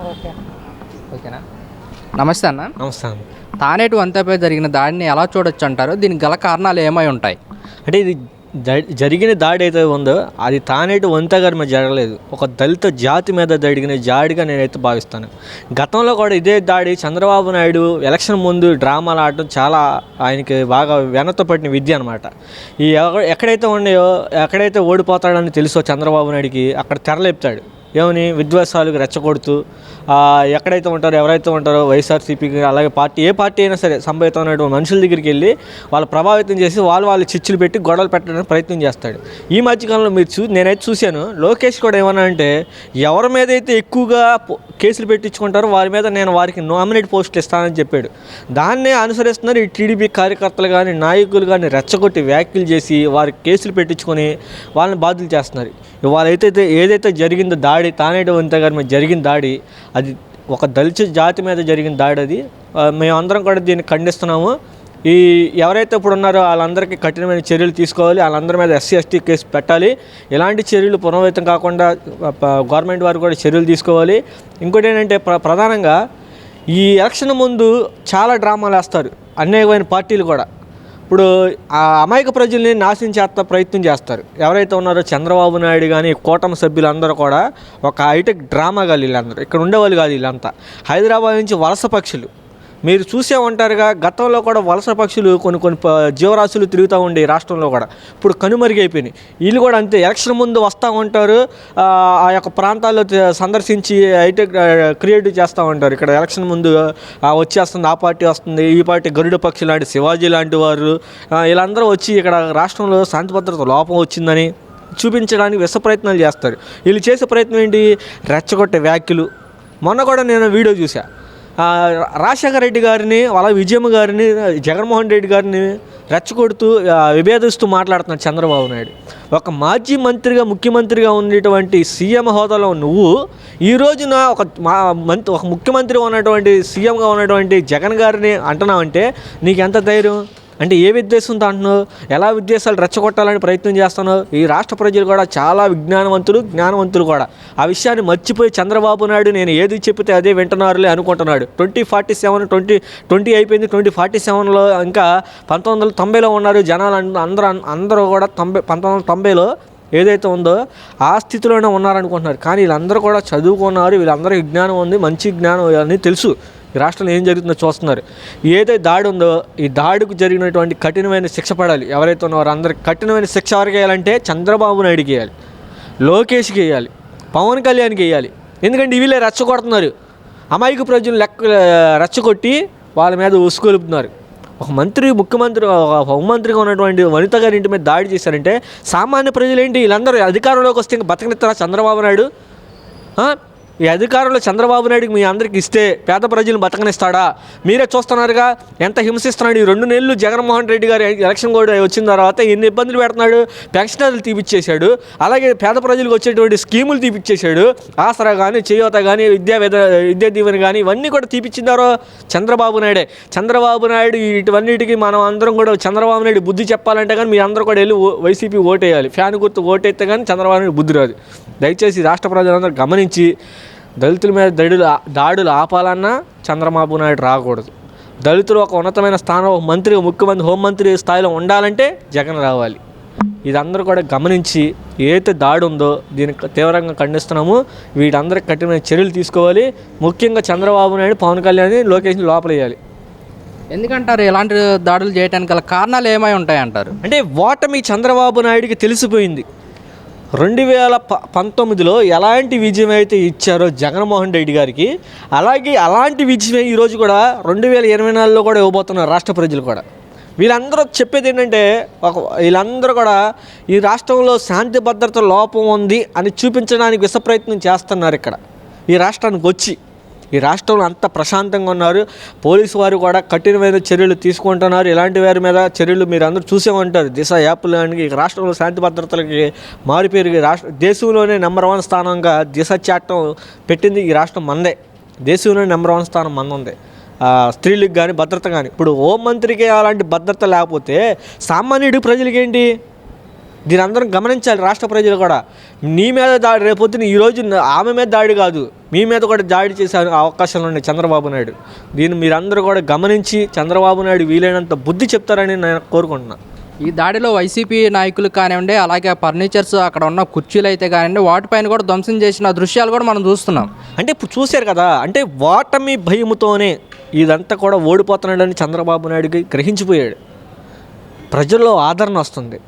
Okay ఓకేనా. నమస్తే అన్న. నమస్తే. తానేటి వంతపై జరిగిన దాడిని ఎలా చూడొచ్చు అంటారు? దీనికి గల కారణాలు ఏమై ఉంటాయి? అంటే ఇది జరిగిన దాడి అయితే ఉందో అది తానేటి వంత గారి మీద జరగలేదు, ఒక దళిత జాతి మీద జరిగిన జాడిగా నేనైతే భావిస్తాను. గతంలో కూడా ఇదే దాడి చంద్రబాబు నాయుడు ఎలక్షన్ ముందు డ్రామాలు ఆడటం చాలా ఆయనకి బాగా వెనతో పడిన విద్య అనమాట. ఈ ఎక్కడైతే ఉన్నాయో, ఎక్కడైతే ఓడిపోతాడని తెలుసో చంద్రబాబు నాయుడికి అక్కడ తెరలేపుతాడు. ఏమని విద్వేషాలకు రెచ్చగొడుతూ ఎక్కడైతే ఉంటారో, ఎవరైతే ఉంటారో వైఎస్ఆర్సీపీకి అలాగే పార్టీ ఏ పార్టీ అయినా సరే సంభవితమైనటువంటి మనుషుల దగ్గరికి వెళ్ళి వాళ్ళు ప్రభావితం చేసి వాళ్ళు చిచ్చులు పెట్టి గొడవలు పెట్టడానికి ప్రయత్నం చేస్తాడు. ఈ మధ్యకాలంలో నేనైతే చూశాను, లోకేష్ కూడా ఏమన్నా అంటే ఎవరి మీద అయితే ఎక్కువగా కేసులు పెట్టించుకుంటారో వారికి నామినేట్ పోస్టులు ఇస్తానని చెప్పాడు. దాన్నే అనుసరిస్తున్నారు ఈ టీడీపీ కార్యకర్తలు కానీ నాయకులు కానీ రెచ్చగొట్టి వ్యాఖ్యలు చేసి వారికి కేసులు పెట్టించుకొని వాళ్ళని బాధ్యులు చేస్తున్నారు. వాళ్ళైతే ఏదైతే జరిగిందో దాడి, తానేటి వంత గారి మీద జరిగిన దాడి, అది ఒక దళిత జాతి మీద జరిగిన దాడి. అది మేమందరం కూడా దీన్ని ఖండిస్తున్నాము. ఎవరైతే ఇప్పుడు ఉన్నారో వాళ్ళందరికీ కఠినమైన చర్యలు తీసుకోవాలి, వాళ్ళందరి మీద ఎస్సీ ఎస్టీ కేసు పెట్టాలి. ఇలాంటి చర్యలు పునరావృతం కాకుండా గవర్నమెంట్ వారు కూడా చర్యలు తీసుకోవాలి. ఇంకోటి ఏంటంటే ప్రధానంగా ఈ ఎలక్షన్ ముందు చాలా డ్రామాలు వేస్తారు అనేకమైన పార్టీలు కూడా. ఇప్పుడు ఆ అమాయక ప్రజల్ని నాశనం చేస్తా ప్రయత్నం చేస్తారు. ఎవరైతే ఉన్నారో చంద్రబాబు నాయుడు కానీ కూటమి సభ్యులందరూ కూడా ఒక హైటెక్ డ్రామా కాదు. వీళ్ళందరూ ఇక్కడ ఉండేవాళ్ళు కాదు, వీళ్ళంతా హైదరాబాద్ నుంచి వలస పక్షులు. మీరు చూసే ఉంటారుగా, గతంలో కూడా వలస పక్షులు కొన్ని జీవరాశులు తిరుగుతూ ఉండే రాష్ట్రంలో కూడా ఇప్పుడు కనుమరుగైపోయినాయి. వీళ్ళు కూడా అంతే, ఎలక్షన్ ముందు వస్తూ ఉంటారు, ఆ యొక్క ప్రాంతాల్లో సందర్శించి హైటెక్ క్రియేటివ్ చేస్తూ ఉంటారు. ఇక్కడ ఎలక్షన్ ముందు వచ్చేస్తుంది, ఆ పార్టీ వస్తుంది, ఈ పార్టీ గరుడ పక్షి లాంటి శివాజీ లాంటి వారు వీళ్ళందరూ వచ్చి ఇక్కడ రాష్ట్రంలో శాంతి భద్రత లోపం వచ్చిందని చూపించడానికి విష ప్రయత్నాలు చేస్తారు. వీళ్ళు చేసే ప్రయత్నం ఏంటి? రెచ్చగొట్టే వ్యాఖ్యలు. మొన్న కూడా నేను వీడియో చూసా, రాజశేఖర రెడ్డి గారిని, వాళ్ళ విజయమ్మ గారిని, జగన్మోహన్ రెడ్డి గారిని రెచ్చగొడుతూ విభేదిస్తూ మాట్లాడుతున్నాడు చంద్రబాబు నాయుడు. ఒక మాజీ మంత్రిగా, ముఖ్యమంత్రిగా ఉండేటువంటి సీఎం హోదాలో నువ్వు ఈ రోజున ఒక ముఖ్యమంత్రిగా ఉన్నటువంటి సీఎంగా ఉన్నటువంటి జగన్ గారిని అంటున్నావంటే నీకు ఎంత ధైర్యం? అంటే ఏ విద్వేషంతో అంటున్నావు? ఎలా విద్వేషాలు రెచ్చగొట్టాలని ప్రయత్నం చేస్తున్నావు? ఈ రాష్ట్ర ప్రజలు కూడా చాలా జ్ఞానవంతులు కూడా ఆ విషయాన్ని మర్చిపోయి చంద్రబాబు నాయుడు నేను ఏది చెప్తే అదే వింటున్నారులే అనుకుంటున్నాడు. 2047 అయిపోయింది, 2047లో ఇంకా 1990లో ఉన్నారు జనాలు. అందరూ కూడా 1990లో ఏదైతే ఉందో ఆ స్థితిలోనే ఉన్నారనుకుంటున్నారు. కానీ వీళ్ళందరూ కూడా చదువుకున్నారు, వీళ్ళందరికీ జ్ఞానం ఉంది, మంచి జ్ఞానం అని తెలుసు. ఈ రాష్ట్రంలో ఏం జరుగుతుందో చూస్తున్నారు. ఏదైతే దాడి ఉందో ఈ దాడికి జరిగినటువంటి కఠినమైన శిక్ష పడాలి. ఎవరైతే ఉన్నారో అందరికి కఠినమైన శిక్ష ఎవరికి వేయాలంటే చంద్రబాబు నాయుడుకి వేయాలి, లోకేష్కి వేయాలి, పవన్ కళ్యాణ్కి వేయాలి. ఎందుకంటే వీళ్ళే రెచ్చగొడుతున్నారు, అమాయక ప్రజలు రెచ్చగొట్టి వాళ్ళ మీద ఉసుకొలుపుతున్నారు. ఒక ముఖ్యమంత్రి హోంమంత్రిగా ఉన్నటువంటి వనిత గారి ఇంటి మీద దాడి చేశారంటే సామాన్య ప్రజలు ఏంటి? వీళ్ళందరూ అధికారంలోకి వస్తే ఇంకా బతకనిస్తారా చంద్రబాబు నాయుడు? ఈ అధికారంలో చంద్రబాబు నాయుడికి మీ అందరికి ఇస్తే పేద ప్రజలను బతకనిస్తాడా? మీరే చూస్తున్నారుగా ఎంత హింసిస్తున్నాడు. ఈ 2 నెలలు జగన్మోహన్ రెడ్డి గారు ఎలక్షన్ కూడా వచ్చిన తర్వాత ఎన్ని ఇబ్బందులు పెడుతున్నాడు. పెన్షనర్లు తీపిచ్చేశాడు, అలాగే పేద ప్రజలకు వచ్చేటువంటి స్కీములు తీపిచ్చేశాడు. ఆసరా కానీ, చేయూత కానీ, విద్యా దీవెన కానీ ఇవన్నీ కూడా తీపిచ్చిందారో చంద్రబాబు నాయుడే. చంద్రబాబు నాయుడు ఇటువన్నిటికీ మనం అందరం కూడా చంద్రబాబు నాయుడు బుద్ధి చెప్పాలంటే కానీ మీ అందరూ కూడా వెళ్ళి వైసీపీ ఓటేయాలి. ఫ్యాన్ గుర్తు ఓటేస్తే కానీ చంద్రబాబు నాయుడు బుద్ధి రాదు. దయచేసి రాష్ట్ర ప్రజలందరూ గమనించి దళితుల మీద దాడులు ఆపాలన్నా చంద్రబాబు నాయుడు రాకూడదు. దళితులు ఒక ఉన్నతమైన స్థానం, ఒక మంత్రి, ముఖ్యమంత్రి, హోంమంత్రి స్థాయిలో ఉండాలంటే జగన్ రావాలి. ఇదందరూ కూడా గమనించి ఏదైతే దాడి ఉందో దీన్ని తీవ్రంగా ఖండిస్తున్నాము. వీటందరికి కఠినమైన చర్యలు తీసుకోవాలి. ముఖ్యంగా చంద్రబాబు నాయుడు, పవన్ కళ్యాణ్, లోకేష్ని లోపలేయాలి. ఎందుకంటారు ఇలాంటి దాడులు చేయడానికి గల కారణాలు ఏమై ఉంటాయంటారు? అంటే ఓటమి చంద్రబాబు నాయుడికి తెలిసిపోయింది. 2019లో ఎలాంటి విజయం అయితే ఇచ్చారో జగన్మోహన్ రెడ్డి గారికి, అలాంటి విజయం ఈరోజు కూడా 2024లో కూడా ఇవ్వబోతున్నారు రాష్ట్ర ప్రజలు కూడా. వీళ్ళందరూ చెప్పేది ఏంటంటే వీళ్ళందరూ కూడా ఈ రాష్ట్రంలో శాంతి భద్రత లోపం ఉంది అని చూపించడానికి విష ప్రయత్నం చేస్తున్నారు. ఇక్కడ ఈ రాష్ట్రానికి వచ్చి ఈ రాష్ట్రంలో అంత ప్రశాంతంగా ఉన్నారు. పోలీసు వారు కూడా కఠినమైన చర్యలు తీసుకుంటున్నారు. ఇలాంటి వారి మీద చర్యలు మీరు అందరూ చూసే ఉంటారు. దిశ యాప్లు అని రాష్ట్రంలో శాంతి భద్రతలకి మారిపోయి దేశంలోనే నంబర్ 1 స్థానంగా దిశ చట్టం పెట్టింది ఈ రాష్ట్రం మందే. దేశంలోనే నంబర్ 1 స్థానం మంది ఉంది. స్త్రీలకు కానీ భద్రత కానీ. ఇప్పుడు హోంమంత్రికి అలాంటి భద్రత లేకపోతే సామాన్యుడి ప్రజలకి ఏంటి? దీని అందరం గమనించాలి రాష్ట్ర ప్రజలు కూడా. నీ మీద దాడి రేపొద్దున ఈరోజు ఆమె మీద దాడి కాదు, మీ మీద కూడా దాడి చేసే అవకాశాలు ఉన్నాయి చంద్రబాబు నాయుడు. దీన్ని మీరందరూ కూడా గమనించి చంద్రబాబు నాయుడు వీలైనంత బుద్ధి చెప్తారని నేను కోరుకుంటున్నాను. ఈ దాడిలో వైసీపీ నాయకులు కానివ్వండి, అలాగే ఫర్నిచర్స్ అక్కడ ఉన్న కుర్చీలు అయితే కానివ్వండి, వాటిపైన కూడా ధ్వంసం చేసిన దృశ్యాలు కూడా మనం చూస్తున్నాం. అంటే ఇప్పుడు చూశారు కదా, అంటే ఓటమి భయముతోనే ఇదంతా కూడా ఓడిపోతున్నాడని చంద్రబాబు నాయుడుకి గ్రహించిపోయాడు. ప్రజల్లో ఆదరణ వస్తుంది.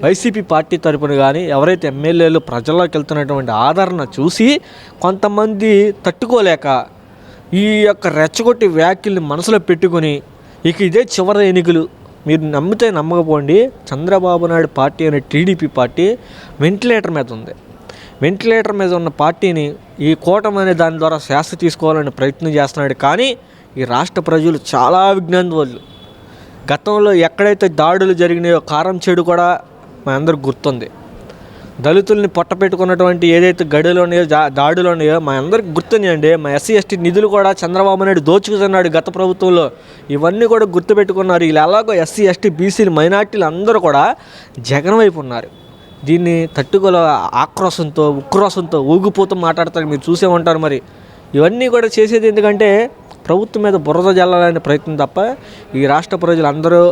వైసీపీ పార్టీ తరపున కానీ ఎవరైతే ఎమ్మెల్యేలు ప్రజల్లోకి వెళ్తున్నటువంటి ఆదరణ చూసి కొంతమంది తట్టుకోలేక ఈ యొక్క రెచ్చగొట్టి వ్యాఖ్యల్ని మనసులో పెట్టుకొని ఇక ఇదే చివరి ఎన్నికలు, మీరు నమ్మితే నమ్మకపోండి, చంద్రబాబు నాయుడు పార్టీ అనే టీడీపీ పార్టీ వెంటిలేటర్ మీద ఉంది. వెంటిలేటర్ మీద ఉన్న పార్టీని ఈ కూటమి అనే దాని ద్వారా శాస్త్ర తీసుకోవాలని ప్రయత్నం చేస్తున్నాడు. కానీ ఈ రాష్ట్ర ప్రజలు చాలా విజ్ఞానవంతులు. గతంలో ఎక్కడైతే దాడులు జరిగినాయో కారం చెడు కూడా మా అందరికి గుర్తుంది. దళితుల్ని పొట్టపెట్టుకున్నటువంటి ఏదైతే గడిలో ఉన్నాయో దాడులు ఉన్నాయో మా అందరికి గుర్తున్నాయండి. మా ఎస్సీ ఎస్టీ నిధులు కూడా చంద్రబాబు నాయుడు దోచుకుతున్నాడు గత ప్రభుత్వంలో. ఇవన్నీ కూడా గుర్తుపెట్టుకున్నారు. వీళ్ళు ఎలాగో ఎస్సీ ఎస్టీ బీసీలు మైనార్టీలు అందరూ కూడా జగన్ వైపు ఉన్నారు. దీన్ని తట్టుకోలే ఆక్రోశంతో ఉక్రోశంతో ఊగిపోతూ మాట్లాడతారు, మీరు చూసే ఉంటారు. మరి ఇవన్నీ కూడా చేసేది ఎందుకంటే ప్రభుత్వం మీద బురద జల్లాలనే ప్రయత్నం తప్ప ఈ రాష్ట్ర ప్రజలు అందరూ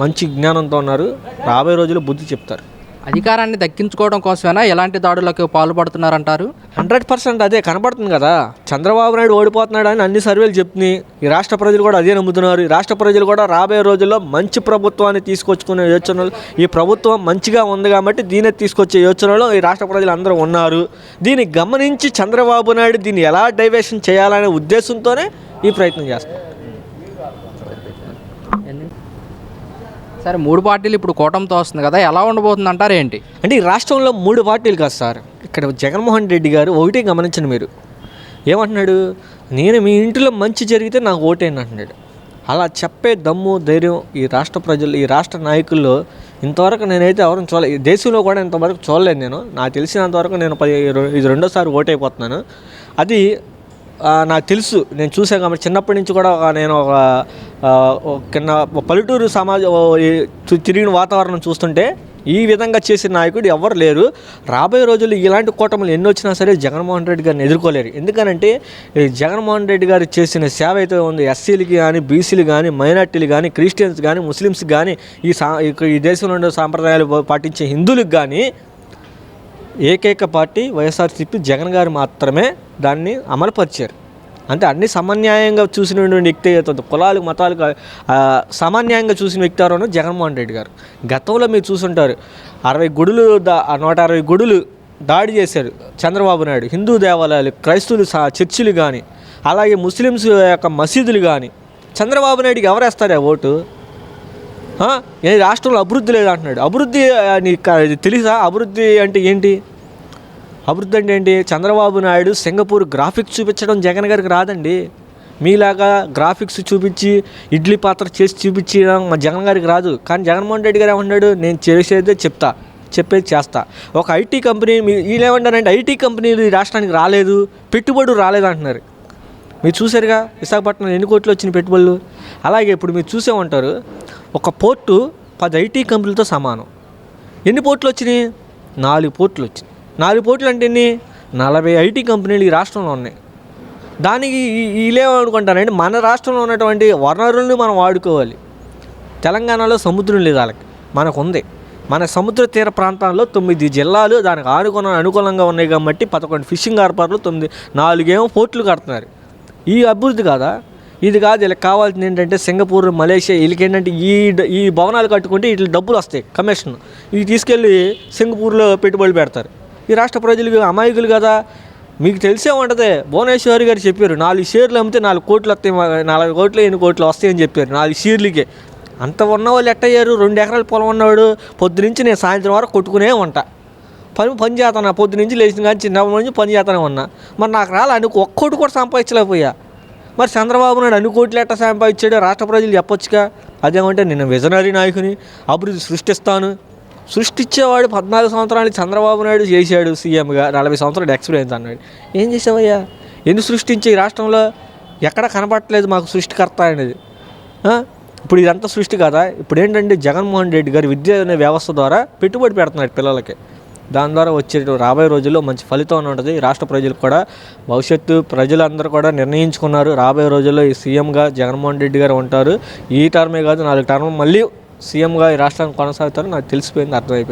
మంచి జ్ఞానంతో ఉన్నారు. రాబోయే రోజుల్లో బుద్ధి చెప్తారు. అధికారాన్ని దక్కించుకోవడం కోసమైనా ఎలాంటి దాడులకు పాల్పడుతున్నారంటారు? 100% అదే కనబడుతుంది కదా. చంద్రబాబు నాయుడు ఓడిపోతున్నాడు అని అన్ని సర్వేలు చెప్తున్నాయి. ఈ రాష్ట్ర ప్రజలు కూడా అదే నమ్ముతున్నారు. ఈ రాష్ట్ర ప్రజలు కూడా రాబోయే రోజుల్లో మంచి ప్రభుత్వాన్ని తీసుకొచ్చుకునే యోచనలు, ఈ ప్రభుత్వం మంచిగా ఉంది కాబట్టి దీన్ని తీసుకొచ్చే యోచనలో ఈ రాష్ట్ర ప్రజలు అందరూ ఉన్నారు. దీన్ని గమనించి చంద్రబాబు నాయుడు దీన్ని ఎలా డైవర్షన్ చేయాలనే ఉద్దేశంతోనే ఈ ప్రయత్నం చేస్తారు. సరే, 3 పార్టీలు ఇప్పుడు కూటమితో వస్తుంది కదా, ఎలా ఉండబోతుంది అంటారు ఏంటి? అంటే ఈ రాష్ట్రంలో 3 పార్టీలు కాదు సార్. ఇక్కడ జగన్మోహన్ రెడ్డి గారు ఒకటే గమనించండి. మీరు ఏమంటున్నాడు, నేను మీ ఇంటిలో మంచి జరిగితే నాకు ఓటేయండి అంటున్నాడు. అలా చెప్పే దమ్ము ధైర్యం ఈ రాష్ట్ర ప్రజలు, ఈ రాష్ట్ర నాయకుల్లో ఇంతవరకు నేనైతే ఎవరిని చూడలేదు. దేశంలో కూడా ఇంతవరకు చూడలేదు. నాకు తెలిసినంతవరకు నేను ఇది 2వ సారి ఓటైపోతున్నాను. అది నాకు తెలుసు, నేను చూసాను కాబట్టి. చిన్నప్పటి నుంచి కూడా నేను కింద పల్లెటూరు తిరిగిన వాతావరణం చూస్తుంటే ఈ విధంగా చేసిన నాయకుడు ఎవరు లేరు. రాబోయే రోజుల్లో ఇలాంటి కూటములు ఎన్ని వచ్చినా సరే జగన్మోహన్ రెడ్డి గారిని ఎదుర్కోలేరు. ఎందుకనంటే జగన్మోహన్ రెడ్డి గారు చేసిన సేవ అయితే ఉంది, ఎస్సీలకి కానీ, బీసీలు కానీ, మైనార్టీలు కానీ, క్రిస్టియన్స్ కానీ, ముస్లిమ్స్ కానీ, ఈ దేశంలో ఉండే సాంప్రదాయాలు పాటించే హిందువులకు కానీ ఏకైక పార్టీ వైఎస్ఆర్సీపీ జగన్ గారు మాత్రమే దాన్ని అమలుపరిచారు. అంటే అన్ని సమన్యాయంగా చూసినటువంటి వ్యక్తి అవుతుంది. కులాలు మతాలకు సమన్యాయంగా చూసిన వ్యక్తి ఎవరో జగన్మోహన్ రెడ్డి గారు. గతంలో మీరు చూసుంటారు, 160 గుడులు దాడి చేశారు చంద్రబాబు నాయుడు. హిందూ దేవాలయాలు, క్రైస్తవులు చర్చిలు కానీ, అలాగే ముస్లిమ్స్ యొక్క మసీదులు కానీ. చంద్రబాబు నాయుడుకి ఎవరేస్తారు ఆ ఓటు? ఏ రాష్ట్రంలో అభివృద్ధి లేదంటున్నాడు. అభివృద్ధి నీకు తెలుసా? అభివృద్ధి అంటే ఏంటి? అభివృద్ధి అంటే ఏంటి? చంద్రబాబు నాయుడు సింగపూర్ గ్రాఫిక్స్ చూపించడం జగన్ గారికి రాదండి. మీలాగా గ్రాఫిక్స్ చూపించి ఇడ్లీ పాత్ర చేసి చూపించడం మా జగన్ గారికి రాదు. కానీ జగన్మోహన్ రెడ్డి గారు ఏమన్నాడు, నేను చేసేదే చెప్తా, చెప్పేది చేస్తా. ఒక ఐటీ కంపెనీ వీళ్ళు ఏమంటారంటే ఐటీ కంపెనీలు ఈ రాష్ట్రానికి రాలేదు, పెట్టుబడులు రాలేదు అంటున్నారు. మీరు చూసారుగా విశాఖపట్నం ఎన్ని కోట్లు వచ్చిన పెట్టుబడులు. అలాగే ఇప్పుడు మీరు చూసే ఉంటారు, ఒక పోర్టు 10 ఐటీ కంపెనీలతో సమానం. ఎన్ని పోర్టులు వచ్చినాయి? 4 పోర్టులు వచ్చినాయి. 4 పోర్టులు అంటే ఎన్ని? 40 ఐటీ కంపెనీలు ఈ రాష్ట్రంలో ఉన్నాయి. దానికి వీళ్ళేమనుకుంటారంటే మన రాష్ట్రంలో ఉన్నటువంటి వనరులను మనం వాడుకోవాలి. తెలంగాణలో సముద్రం లేదు, వాళ్ళకి మనకు ఉంది. మన సముద్ర తీర ప్రాంతాల్లో 9 జిల్లాలు దానికి అనుకూలంగా ఉన్నాయి కాబట్టి 11 ఫిషింగ్ హార్బర్లు, 4 పోర్టులు కడుతున్నారు. ఈ అభివృద్ధి కాదా? ఇది కాదు. వీళ్ళకి కావాల్సింది ఏంటంటే సింగపూర్, మలేషియా, వీళ్ళకి ఏంటంటే ఈ భవనాలు కట్టుకుంటే వీటి డబ్బులు వస్తాయి, కమిషన్. ఇవి తీసుకెళ్ళి సింగపూర్లో పెట్టుబడులు పెడతారు. ఈ రాష్ట్ర ప్రజలు అమాయకులు కదా. మీకు తెలిసే ఉంటుంది, భువనేశ్వరి గారు చెప్పారు 4 షేర్లు అమ్మితే 4 కోట్లు వస్తాయి, 4 కోట్లు 8 కోట్లు వస్తాయని చెప్పారు 4 షేర్లకే. అంత ఉన్నవాళ్ళు ఎట్టయ్యారు? 2 ఎకరాల పొలం ఉన్నవాడు పొద్దునుంచి నేను సాయంత్రం వరకు కొట్టుకునే ఉంటా, పని చేస్తాను. పొద్దునుంచి లేచిన కానీ చిన్నప్పటి నుంచి పని చేస్తానే ఉన్నా. మరి నాకు రాలే, ఒక్క కోటి కూడా సంపాదించలేకపోయా. మరి చంద్రబాబు నాయుడు అన్ని కోట్లు ఎట్లా సంపాదించాడో రాష్ట్ర ప్రజలు చెప్పొచ్చుగా. అదేమంటే నేను విజనరీ నాయకుని, అభివృద్ధి సృష్టిస్తాను. సృష్టించేవాడు 14 సంవత్సరాలు చంద్రబాబు నాయుడు చేశాడు సీఎంగా, 40 సంవత్సరాలు ఎక్స్పీరియన్స్ అన్నాడు. ఏం చేసావయ్యా? ఎందుకు సృష్టించే ఈ రాష్ట్రంలో ఎక్కడ కనపడట్లేదు మాకు సృష్టికర్త అనేది? ఇప్పుడు ఇదంతా సృష్టి కదా. ఇప్పుడు ఏంటంటే జగన్మోహన్ రెడ్డి గారు విద్య అనే వ్యవస్థ ద్వారా పెట్టుబడి పెడుతున్నారు పిల్లలకి. దాని ద్వారా వచ్చే రాబోయే రోజుల్లో మంచి ఫలితం ఉంటుంది. రాష్ట్ర ప్రజలకు కూడా భవిష్యత్తు ప్రజలందరూ కూడా నిర్ణయించుకున్నారు. రాబోయే రోజుల్లో ఈ సీఎంగా జగన్మోహన్ రెడ్డి గారు ఉంటారు. ఈ టర్మే కాదు 4 టర్మ్ మళ్ళీ సీఎంగా ఈ రాష్ట్రాన్ని కొనసాగుతారు. నాకు తెలిసిపోయింది, అర్థమైపోయింది.